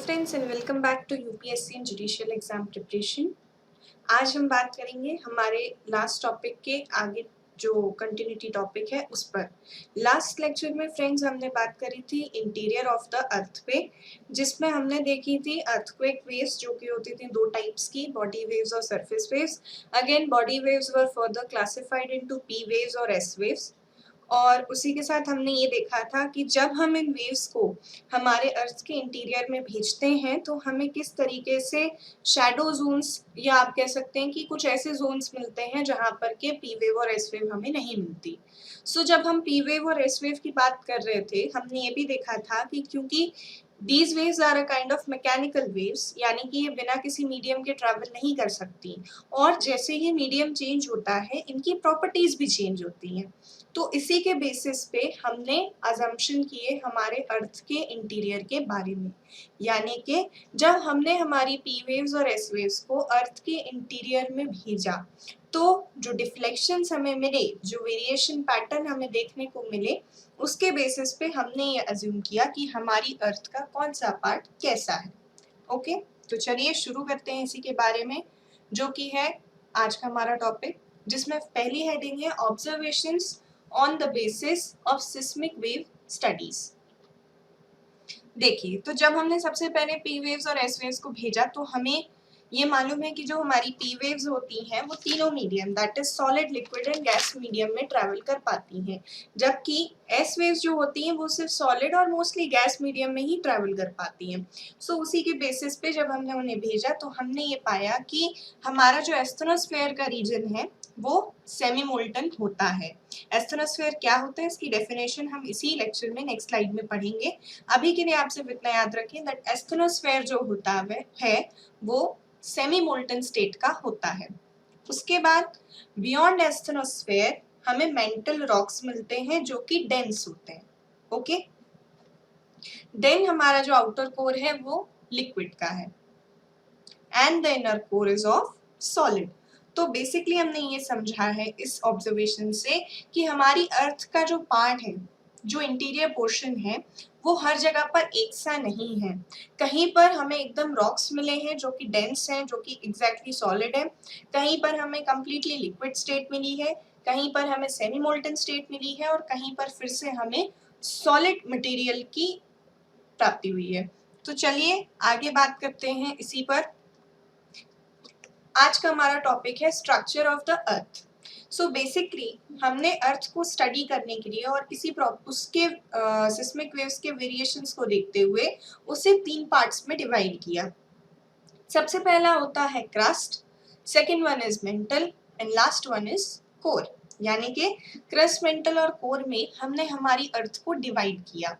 Friends and welcome back to UPSC and judicial exam preparation. आज हम बात करेंगे हमारे लास्ट टॉपिक के आगे जो कंटिन्यूटी टॉपिक है उस पर। लास्ट लेक्चर में फ्रेंड्स हमने बात करी थी इंटीरियर ऑफ द अर्थ पे, जिसमें हमने देखी थी अर्थक्वेक वेव्स जो कि होती थी दो टाइप्स की, बॉडी वेव्स और surface waves. Again body waves were further classified into P waves और एस वेव्स। और उसी के साथ हमने ये देखा था कि जब हम इन वेव्स को हमारे अर्थ के इंटीरियर में भेजते हैं तो हमें किस तरीके से शैडो जोन्स या आप कह सकते हैं कि कुछ ऐसे जोन्स मिलते हैं जहां पर के पी वेव और एस वेव हमें नहीं मिलती। सो जब हम पी वेव और एस वेव की बात कर रहे थे हमने ये भी देखा था कि क्योंकि These waves are a kind of mechanical waves, यानी कि ये बिना किसी मीडियम के ट्रैवल नहीं कर सकती, और जैसे ही मीडियम चेंज होता है इनकी प्रॉपर्टीज भी चेंज होती हैं। तो इसी के बेसिस पे हमने अजम्पशन किए हमारे अर्थ के इंटीरियर के बारे में, यानी कि जब हमने हमारी पी वेव्स और एस वेव्स को अर्थ के इंटीरियर में भेजा तो जो डिफ्लेक्शंस हमें मिले, जो वेरिएशन पैटर्न हमें देखने को मिले, उसके बेसिस पे हमने ये अज्यूम किया कि हमारी अर्थ का कौन सा पार्ट कैसा है। ओके, तो चलिए शुरू करते हैं इसी के बारे में, जो कि है आज का हमारा टॉपिक, जिसमें पहली हेडिंग है observations on the basis of seismic wave studies. देखिए, तो जब हमने सबसे पहले पी वेव्स और एस वेव्स को भेजा तो हमें ये मालूम है कि जो हमारी पी वेव्स होती हैं वो तीनों medium, that is solid, liquid and gas medium में ट्रैवल कर पाती हैं, जबकि एस वेव्स जो होती हैं वो सिर्फ सॉलिड और मोस्टली गैस मीडियम में ही ट्रैवल कर पाती हैं। सो उसी के बेसिस पे जब हमने उन्हें भेजा तो हमने ये पाया कि हमारा जो एस्थेनोस्फेयर का रीजन है वो सेमी मोल्टन होता है। एस्थेनोस्फेयर क्या होता है इसकी डेफिनेशन हम इसी लेक्चर में नेक्स्ट स्लाइड में पढ़ेंगे। अभी के लिए आप सिर्फ इतना याद रखें दैट एस्थेनोस्फेयर जो होता है वो सेमी मोल्टन स्टेट का होता है। उसके बाद बियॉन्ड एस्थेनोस्फेयर हमें मेंटल रॉक्स मिलते हैं जो कि डेंस होते हैं। ओके, देन हमारा जो आउटर कोर है वो लिक्विड का है and the inner core is of solid. तो बेसिकली हमने ये समझा है इस ऑब्जर्वेशन से कि हमारी अर्थ का जो पार्ट है, जो इंटीरियर पोर्शन है, वो हर जगह पर एक सा नहीं है। कहीं पर हमें एकदम रॉक्स मिले हैं जो कि डेंस हैं, जो कि एग्जैक्टली सॉलिड है, कहीं पर हमें कंप्लीटली लिक्विड स्टेट मिली है, कहीं पर हमें सेमी मोल्टन स्टेट मिली है, और कहीं पर फिर से हमें सॉलिड मटेरियल की प्राप्ति हुई है। तो चलिए आगे बात करते हैं इसी पर। आज का हमारा टॉपिक है structure of the earth. So basically हमने अर्थ को स्टडी करने के लिए और किसी उसके सिस्मिक वेव्स के वेरिएशंस को देखते हुए उसे तीन पार्ट्स में डिवाइड किया। सबसे पहला होता है crust, second one is mental and last one is core. यानी कि क्रस्ट, मेंटल और कोर में हमने हमारी अर्थ को डिवाइड किया।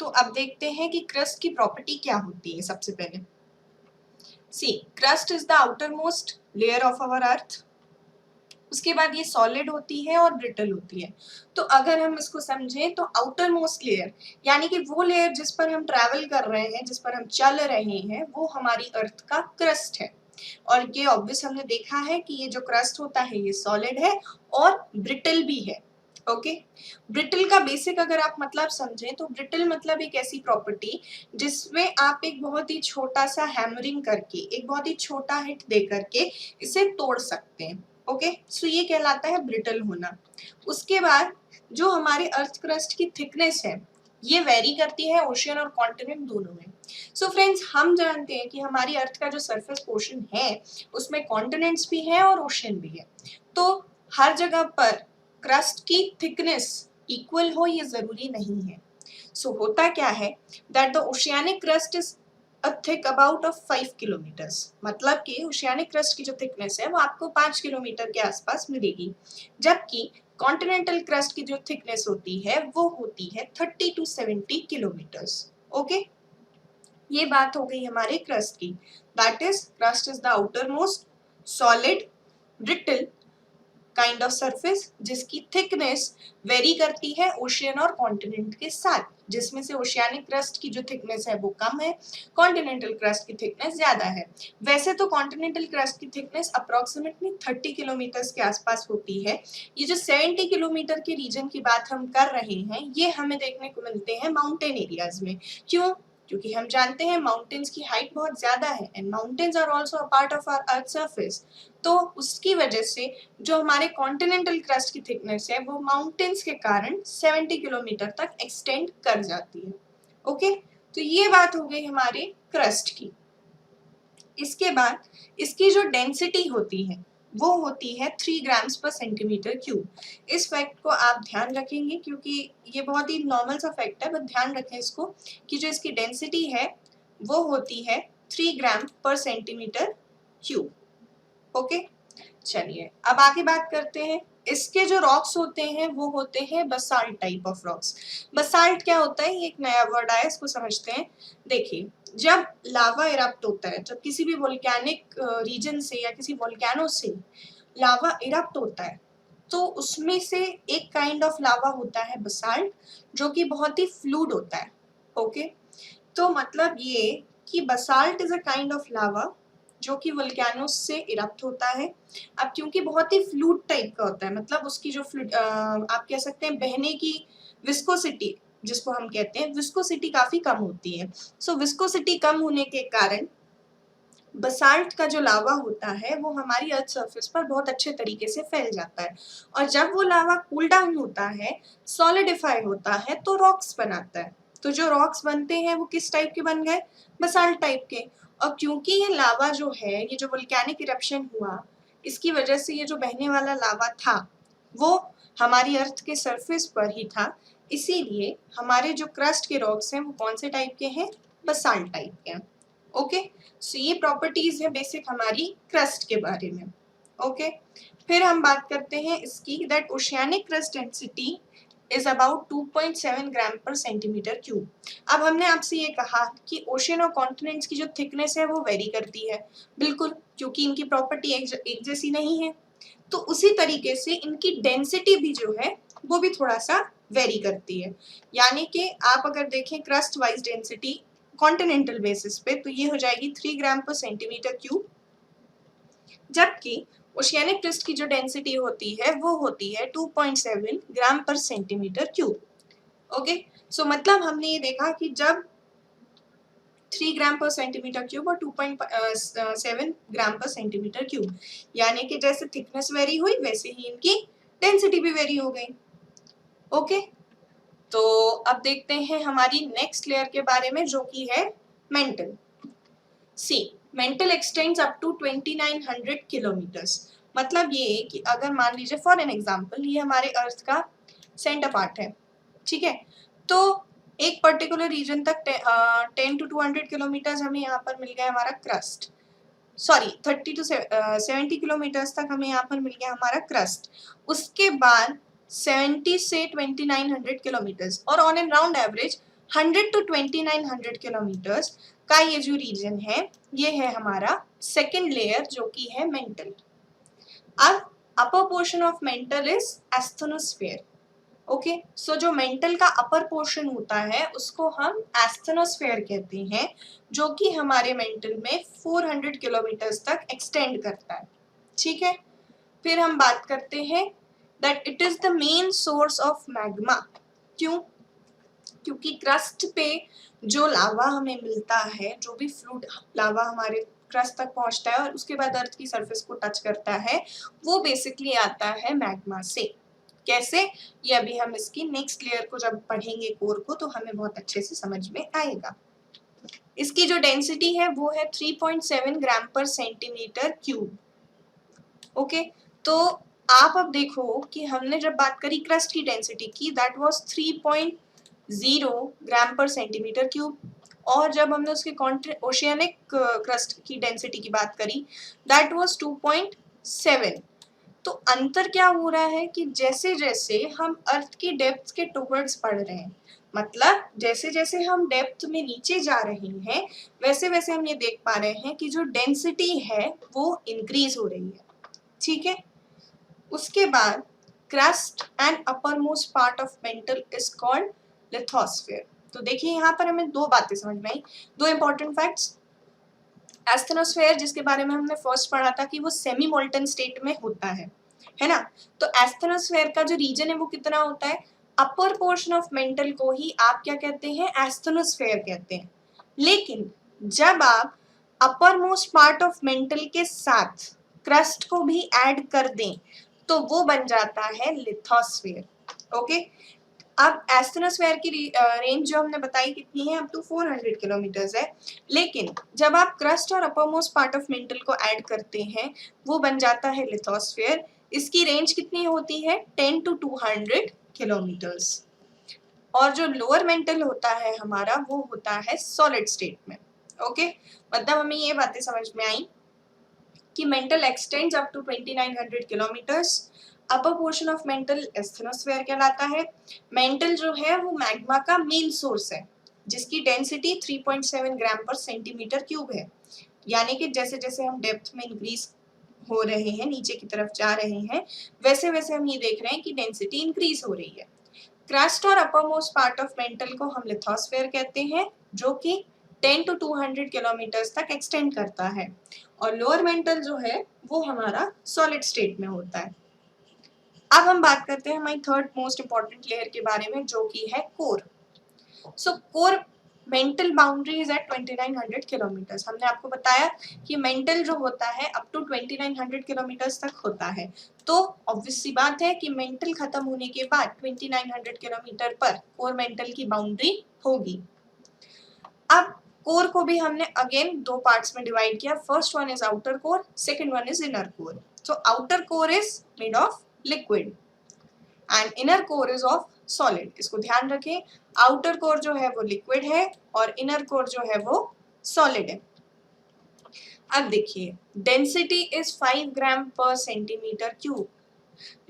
तो अब देखते हैं कि क्रस्ट की प्रॉपर्टी क्या होती है। सबसे पहले See, crust is the outermost layer of our earth. उसके बाद ये सॉलिड होती है और ब्रिटल होती है। तो अगर हम इसको समझें तो आउटर मोस्ट लेयर यानी कि वो लेयर जिस पर हम ट्रैवल कर रहे हैं, जिस पर हम चल रहे हैं, वो हमारी अर्थ का क्रस्ट है। और ये ऑब्वियस हमने देखा है कि ये जो क्रस्ट होता है ये सॉलिड है और ब्रिटल भी है। ओके, ब्रिटल का बेसिक अगर आप मतलब समझें तो ब्रिटल मतलब एक ऐसी प्रॉपर्टी जिसमें आप एक बहुत ही छोटा सा हैमरिंग करके, एक बहुत ही छोटा हिट दे करके इसे तोड़ सकते हैं। ओके, सो ये कहलाता है ब्रिटल होना। उसके बाद जो हमारे अर्थ क्रस्ट की थिकनेस है ये वेरी करती है ओशियन और कॉन्टिनेंट दोनों में। सो फ्रेंड्स, हम जानते हैं कि हमारी अर्थ का जो सरफेस पोर्शन है उसमें कॉन्टिनेंट्स भी है और ओशियन भी है। तो हर जगह पर क्रस्ट की थिकनेस इक्वल हो ये जरूरी नहीं है। सो होता क्या है that the oceanic crust is a thick about of 5 kilometres. मतलब कि ओशियानिक क्रस्ट की जो थिकनेस है वो आपको 5 किलोमीटर के आसपास मिलेगी, जबकि कॉन्टिनेंटल क्रस्ट की जो थिकनेस होती है वो होती है 30 to 70 किलोमीटर्स। ओके, ये बात हो गई हमारे क्रस्ट की। That is crust is the outer most solid brittle kind of surface जिसकी थिकनेस वेरी करती है ओशियन और कॉन्टिनेंट के साथ, जिसमें से ओशियानिक क्रस्ट की जो थिकनेस है वो कम है, कॉन्टिनेंटल क्रस्ट की थिकनेस ज्यादा है। वैसे तो कॉन्टिनेंटल क्रस्ट की थिकनेस अप्रोक्सीमेटली 30 किलोमीटर के आसपास होती है। ये जो 70 किलोमीटर के रीजन की बात हम कर रहे हैं ये हमें देखने को मिलते हैं माउंटेन एरियाज में। क्यों? क्योंकि हम जानते हैं माउंटेन्स की हाइट बहुत ज़्यादा है and mountains are also a part of our earth surface. तो उसकी वजह से जो हमारे कॉन्टिनेंटल क्रस्ट की थिकनेस है वो माउंटेन्स के कारण 70 किलोमीटर तक एक्सटेंड कर जाती है। ओके, तो ये बात हो गई हमारे क्रस्ट की। इसके बाद इसकी जो डेंसिटी होती है वो होती है 3 ग्राम्स पर सेंटीमीटर क्यूब। इस फैक्ट को आप ध्यान रखेंगे क्योंकि ये बहुत ही नॉर्मल सा फैक्ट है, बट ध्यान रखें इसको कि जो इसकी डेंसिटी है वो होती है 3 ग्राम पर सेंटीमीटर क्यूब। ओके, चलिए अब आगे बात करते हैं। इसके जो रॉक्स होते हैं वो होते हैं basalt type of rocks. Basalt क्या होता है, ये एक नया वर्ड आया, इसको समझते हैं। देखिए, जब लावा इरप्ट होता है, जब किसी भी वोल्केनिक रीजन से या किसी वोल्केनो से लावा इरप्ट होता है तो उसमें से एक काइंड ऑफ लावा होता है बसाल्ट, जो कि बहुत ही फ्लूइड होता है। ओके, तो मतलब ये कि basalt is a kind of lava जो कि वोल्केनोस से इरप्ट होता है। अब क्योंकि बहुत ही फ्लूइड टाइप का होता है, मतलब उसकी जो आप कह सकते हैं बहने की विस्कोसिटी, जिसको हम कहते हैं विस्कोसिटी, काफी कम होती है। सो विस्कोसिटी कम होने के कारण बसाल्ट का जो लावा होता है वो हमारी अर्थ सरफेस पर बहुत अच्छे तरीके से फैल जाता है, और जब वो लावा कूल डाउन होता है, सॉलिडिफाई होता है, तो रॉक्स बनाता है। तो जो रॉक्स बनते हैं वो किस टाइप के बन गए, बसाल्ट टाइप के। और क्योंकि ये लावा जो है, ये जो वोल्केनिक इरप्शन हुआ, इसकी वजह से ये जो बहने वाला लावा था वो हमारी अर्थ के सरफेस पर ही था, इसीलिए हमारे जो क्रस्ट के रॉक्स हैं वो कौन से टाइप के हैं, बसाल्ट टाइप के हैं। ओके, सो ये प्रॉपर्टीज है बेसिक हमारी क्रस्ट के बारे में। ओके, फिर हम बात करते हैं इसकी, that oceanic crust density is about 2.7 ग्राम पर सेंटीमीटर क्यूब। अब हमने आपसे ये कहा कि ओशन और कॉन्टिनेंट्स की जो थिकनेस है वो वेरी करती है, बिल्कुल, क्योंकि इनकी प्रॉपर्टी एक जैसी नहीं है। तो उसी तरीके से इनकी डेंसिटी भी जो है वो भी थोड़ा सा वेरी करती है। यानी कि आप अगर देखें crust wise density continental basis पे, तो ये हो जाएगी 3 ग्राम पर सेंटीमीटर क्यूब, जबकि ओशियानिक क्रस्ट की जो डेंसिटी होती है वो होती है 2.7 ग्राम पर सेंटीमीटर क्यूब। ओके, सो मतलब हमने ये देखा कि जब 3 ग्राम पर सेंटीमीटर क्यूब और 2.7 ग्राम पर सेंटीमीटर क्यूब, यानी कि जैसे थिकनेस वेरी हुई वैसे ही इनकी डेंसिटी भी वेरी हो गई। ओके, तो अब देखते हैं हमारी नेक्स्ट लेयर के बारे में, जो कि है mantle. See, mantle extends up to 2900 kilometres. मतलब ये कि अगर मान लीजिए फॉर एन एग्जांपल ये हमारे अर्थ का सेंटर पार्ट है, ठीक है, तो एक पर्टिकुलर रीजन तक 10 to 200 किलोमीटर्स हमें यहाँ पर मिल गया हमारा क्रस्ट, सॉरी 30 to 70 किलोमीटर्स तक हमें यहाँ पर मिल गया हमारा क्रस्ट। उसके बाद 70 से 2900 किलोमीटर्स और on an round average 100 to 2900 kilometres का ये जो रीजन है ये है हमारा सेकेंड लेयर, जो कि है मेंटल। अब upper portion of mantle is asthenosphere. Okay, so जो मेंटल का अपर पोर्शन होता है उसको हम एस्थेनोस्फेयर कहते हैं, जो कि हमारे मेंटल में 400 किलोमीटर्स तक एक्सटेंड करता है। ठीक है, फिर हम बात करते हैं that it is the main source of magma. क्यों, क्योंकि क्रस्ट पे जो लावा हमें मिलता है, जो भी फ्लूइड लावा हमारे क्रस्ट तक पहुंचता है और उसके बाद अर्थ की सरफेस को टच करता है, वो बेसिकली आता है मैग्मा से। कैसे, ये अभी हम इसकी नेक्स्ट लेयर को जब पढ़ेंगे कोर को, तो हमें बहुत अच्छे से समझ में आएगा। इसकी जो डेंसिटी है वो है 3.7 ग्राम पर सेंटीमीटर क्यूब। ओके, तो आप अब देखो कि हमने जब बात करी क्रस्ट की डेंसिटी की, दैट वाज 3.0 ग्राम पर सेंटीमीटर क्यूब, और जब हमने उसके ओशियानिक क्रस्ट की डेंसिटी की बात करी, दैट वाज 2.7। तो अंतर क्या हो रहा है कि जैसे जैसे हम अर्थ की डेप्थ के टुवर्ड्स बढ़ रहे हैं, मतलब जैसे जैसे हम डेप्थ में नीचे जा रहे हैं, वैसे वैसे हम ये देख पा रहे हैं कि जो डेंसिटी है वो इंक्रीज हो रही है। ठीक है, उसके बाद crust and upper most part of mantle is called lithosphere. तो देखिए यहाँ पर हमें दो बातें समझ में आई, दो इंपॉर्टेंट फैक्ट्स। एस्थेनोस्फेयर, जिसके बारे में हमने फर्स्ट पढ़ा था कि वो सेमी मोल्टन स्टेट में होता है ना, तो एस्थेनोस्फेयर का जो रीजन है वो कितना होता है, अपर पोर्शन ऑफ मेंटल को ही आप क्या कहते हैं, एस्थेनोस्फेयर कहते हैं। लेकिन जब आप अपर मोस्ट पार्ट ऑफ मेंटल के साथ क्रस्ट को भी ऐड कर दें तो वो बन जाता है लिथोस्फीयर। ओके, अब एस्थेनोस्फीयर की रेंज जो हमने बताई कितनी है, अप टू 400 किलोमीटर्स है, लेकिन जब आप क्रस्ट और अपर मोस्ट पार्ट ऑफ मेंटल को ऐड करते हैं वो बन जाता है लिथोस्फीयर। इसकी रेंज कितनी होती है, 10 to 200 किलोमीटर्स। और जो लोअर मेंटल होता है हमारा वो होता है सॉलिड स्टेट में। ओके, मतलब हमें ये बातें समझ में आई कि mantle extends up to 2900 kilometres. Upper portion of mantle asthenosphere कहलाता है। मेंटल जो है वो मैग्मा का मेन सोर्स है जिसकी डेंसिटी 3.7 ग्राम पर सेंटीमीटर क्यूब है। यानी कि जैसे जैसे हम डेप्थ में इंक्रीज हो रहे हैं, नीचे की तरफ जा रहे हैं, वैसे वैसे हम ये देख रहे हैं कि डेंसिटी इंक्रीज हो रही है। क्रस्ट और अपर मोस्ट पार्ट ऑफ मेंटल को हम लिथोस्फीयर कहते हैं जो कि 10 to 200 किलोमीटर्स तक एक्सटेंड करता है। और लोअर मेंटल जो है वो हमारा सॉलिड स्टेट में होता है। अब हम बात करते हैं हमारी थर्ड मोस्ट इंपॉर्टेंट लेयर के बारे में जो कि है core. So core mantle boundary is at 2900 kilometres. हमने आपको बताया कि मेंटल जो होता है अप टू 2900 किलोमीटर्स तक होता है, तो ऑब्वियस सी बात है कि मेंटल खत्म होने के बाद 2900 किलोमीटर पर कोर मेंटल की बाउंड्री होगी। अब कोर को भी हमने अगेन दो पार्ट्स में डिवाइड किया। First one is outer core, second one is inner core. So outer core is made of liquid and inner core is of solid. इसको ध्यान रखें, आउटर कोर जो है वो लिक्विड है और इनर कोर जो है वो सॉलिड है। अब देखिए, डेंसिटी इज 5 ग्राम पर सेंटीमीटर क्यूब।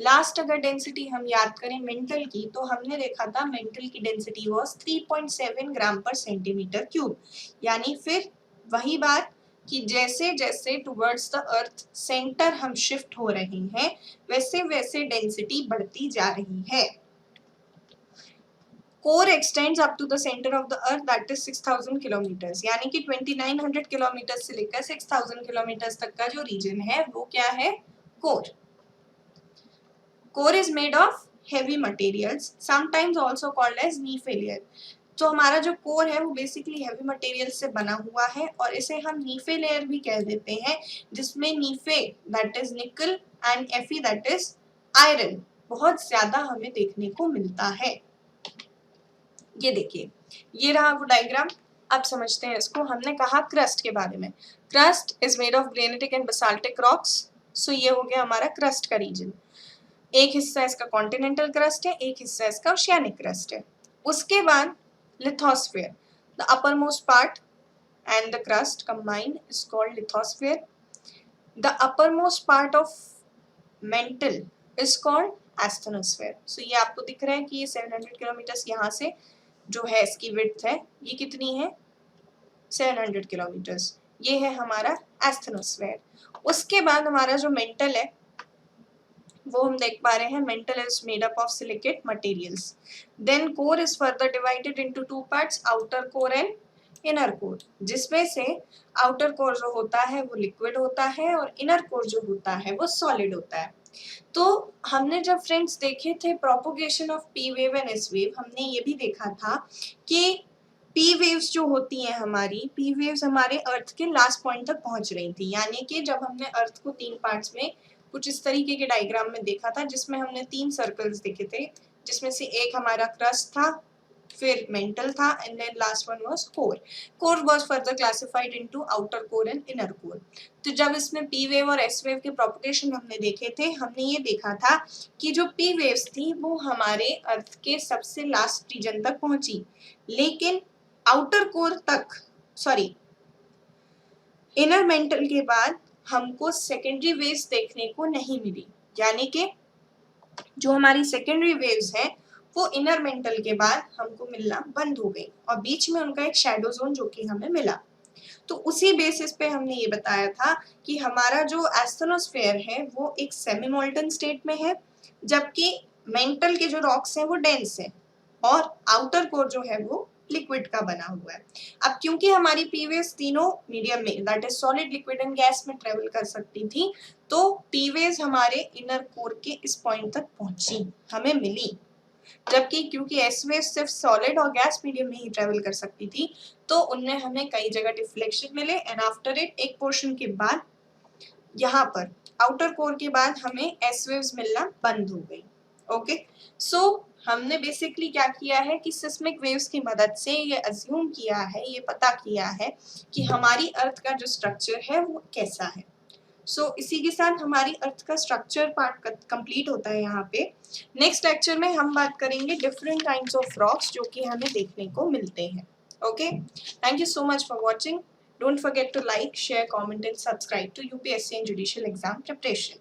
लास्ट अगर डेंसिटी हम याद करें मेंटल की तो हमने देखा था मेंटल की डेंसिटी वाज 3.7 ग्राम पर सेंटीमीटर क्यूब। यानी फिर वही बात कि जैसे जैसे टुवर्ड्स द अर्थ सेंटर हम शिफ्ट हो रहे हैं वैसे वैसे डेंसिटी बढ़ती जा रही है। Core extends up to the centre of the earth that is 6000 kilometres. यानी कि 2900 किलोमीटर से लेकर 6000 किलोमीटर्स तक का जो रीजन है वो क्या है, core. Core is made of heavy materials, sometimes also called as NIFE layer. तो हमारा जो कोर है वो बेसिकली हेवी मटेरियल से बना हुआ है और इसे हम नीफे लेयर भी कह देते हैं, जिसमें NIFE that is nickel and Fe that is iron बहुत ज्यादा हमें देखने को मिलता है। ये देखिए, ये रहा वो डायग्राम। अब समझते हैं इसको। हमने कहा क्रस्ट के बारे में, crust is made of granitic and basaltic rocks. So ये हो गया हमारा क्रस्ट का रीजन। एक हिस्सा इसका कॉन्टिनेंटल क्रस्ट है, एक हिस्सा इसका ओशियानिक क्रस्ट है। उसके बाद lithosphere, the upper most part and the crust combined is called lithosphere. The upper most part of mantle is called asthenosphere. So ये आपको दिख रहा है कि ये 700 किलोमीटर यहाँ से जो है इसकी विड्थ है ये कितनी है, 700 किलोमीटर्स। ये है हमारा एस्थेनोस्फीयर। उसके बाद हमारा जो मेंटल है वो हम देख पा रहे हैं, mantle is made up of silicate materials. Then core is further divided into two parts, outer core and inner core, जिसमें से आउटर कोर जो होता है वो लिक्विड होता है और इनर कोर जो होता है वो सॉलिड होता है। तो हमने जब फ्रेंड्स देखे थे propagation of P wave and S wave, हमने ये भी देखा था कि पी वेव्स जो होती हैं हमारी, पी वेव्स हमारे अर्थ के लास्ट पॉइंट तक पहुंच रही थी। यानी कि जब हमने अर्थ को तीन पार्ट्स में कुछ इस तरीके के डायग्राम में देखा था जिसमें हमने तीन सर्कल्स देखे थे, जिसमें से एक हमारा क्रस्ट था, फिर मेंटल था and then last one was core. Core was further classified into outer core and inner core. तो जब इसमें पी वेव और एस वेव के प्रोपगेशन हमने देखे थे, हमने ये देखा था कि जो पी वेव्स थी वो हमारे अर्थ के सबसे लास्ट रीजन तक पहुंची, लेकिन आउटर कोर तक, सॉरी इनर मेंटल के बाद हमको सेकेंडरी वेव्स देखने को नहीं मिली। यानी कि जो हमारी सेकेंडरी वेव्स हैं वो इनर मेंटल के बाद हमको मिलना बंद हो गई और बीच में उनका एक शैडो जोन जो कि हमें मिला। तो उसी बेसिस पे हमने ये बताया था कि हमारा जो एस्थेनोस्फीयर है वो एक सेमी मोल्टन स्टेट में है, जबकि मेंटल के जो रॉक्स हैं वो डेंस है और आउटर कोर जो है वो लिक्विड का बना हुआ है। अब क्योंकि हमारी पी वेव्स तीनों मीडियम में that is solid, liquid and gas में ट्रेवल कर सकती थी, तो पी वेव्स हमारे इनर कोर के इस पॉइंट तक पहुंची, हमें मिली। जबकि क्योंकि एस वेव सिर्फ सॉलिड और गैस मीडियम में ही ट्रेवल कर सकती थी, तो उनमें हमें कई जगह डिफ्लेक्शन मिले एंड आफ्टर इट एक पोर्शन के बाद यहाँ पर आउटर कोर के बाद हमें एस वेव्स मिलना बंद हो गई। ओके, सो हमने बेसिकली क्या किया है कि सिस्मिक वेव्स की मदद से ये अज्यूम किया है, ये पता किया है कि हमारी अर्थ का जो स्ट्रक्चर है वो कैसा है। सो इसी के साथ हमारी अर्थ का स्ट्रक्चर पार्ट कंप्लीट होता है यहाँ पे। नेक्स्ट लेक्चर में हम बात करेंगे डिफरेंट काइंड्स ऑफ रॉक्स जो कि हमें देखने को मिलते हैं। Okay, thank you so much for watching. Don't forget to like, share, comment and subscribe to UPSC and Judicial Exam Preparation.